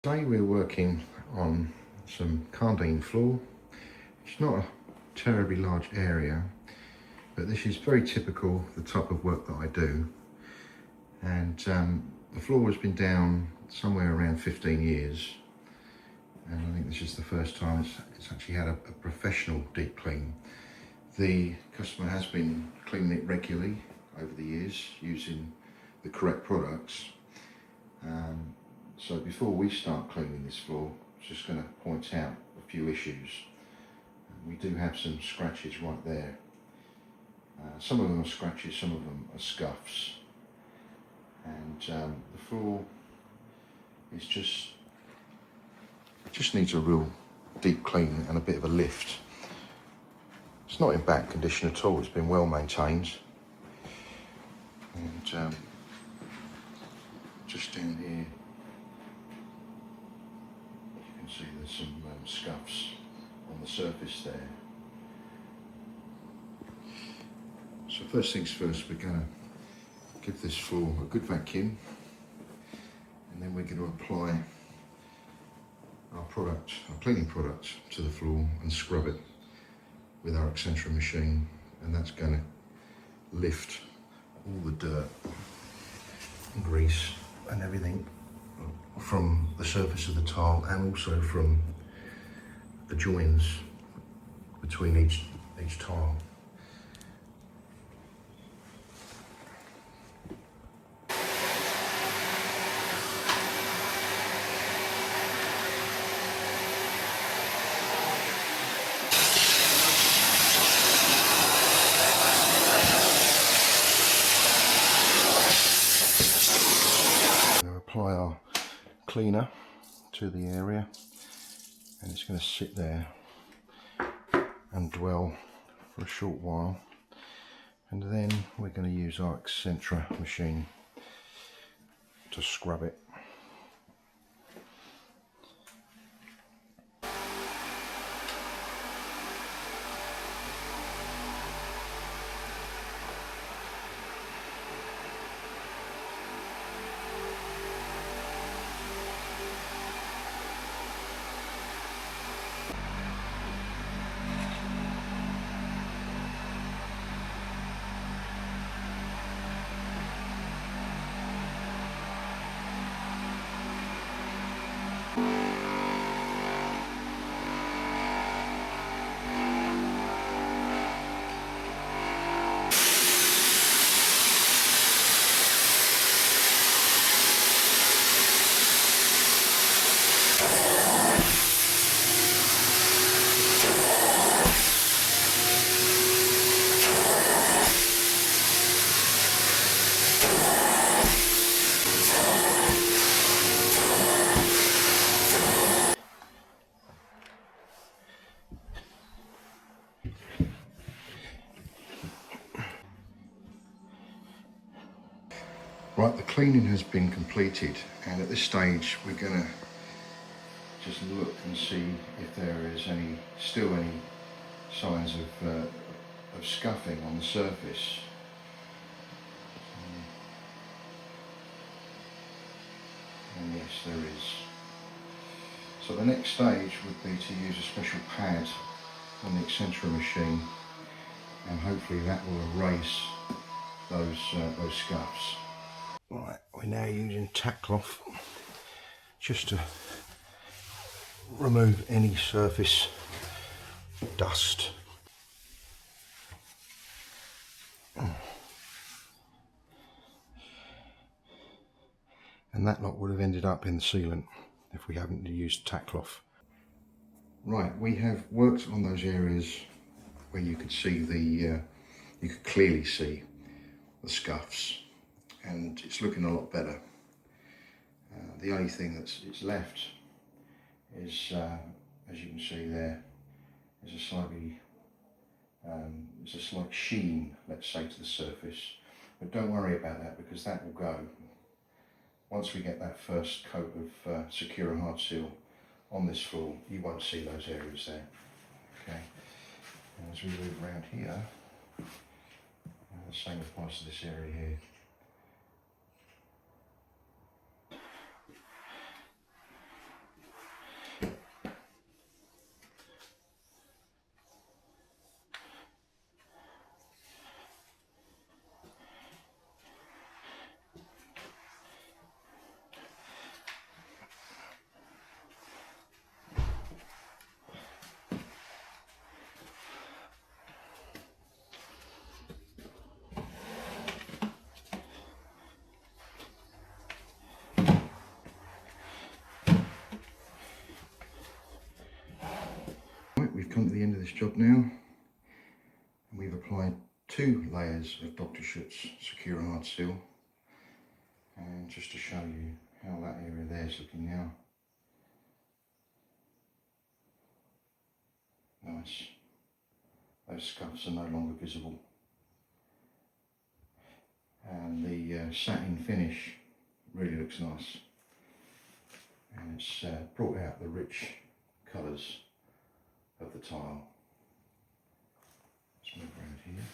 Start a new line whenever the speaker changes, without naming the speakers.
Today we're working on some Karndean floor. It's not a terribly large area, but this is very typical of the type of work that I do. And the floor has been down somewhere around 15 years. And I think this is the first time it's actually had a professional deep clean. The customer has been cleaning it regularly over the years using the correct products. So before we start cleaning this floor, I'm just going to point out a few issues. We do have some scratches right there. Some of them are scratches, some of them are scuffs. And the floor is just needs a real deep clean and a bit of a lift. It's not in bad condition at all, it's been well maintained. And just down here, you can see there's some scuffs on the surface there. So first things first, we're going to give this floor a good vacuum, and then we're going to apply our cleaning product to the floor and scrub it with our eccentric machine, and that's going to lift all the dirt and grease and everything from the surface of the tile, and also from the joins between each tile. Apply our cleaner to the area, and it's going to sit there and dwell for a short while, and then we're going to use our eccentric machine to scrub it. Right, the cleaning has been completed, and at this stage we're going to just look and see if there is still any signs of scuffing on the surface. And yes, there is. So the next stage would be to use a special pad on the eccentric machine, and hopefully that will erase those scuffs. Right, we're now using tack cloth just to remove any surface dust. And that lot would have ended up in the sealant if we haven't used tack cloth. Right, we have worked on those areas where you could see you could clearly see the scuffs, and it's looking a lot better. The only thing that's left is, as you can see there, is a slight sheen, let's say, to the surface. But don't worry about that, because that will go. Once we get that first coat of Secure Hard Seal on this floor, you won't see those areas there. Okay. And as we move around here, the same applies to this area here. Right, we've come to the end of this job now, and we've applied 2 layers of Dr. Schutt's Secure Hard Seal. And just to show you how that area there is looking now. Nice. Those scuffs are no longer visible. And the satin finish really looks nice. And it's brought out the rich colours of the tile. Let's move around here.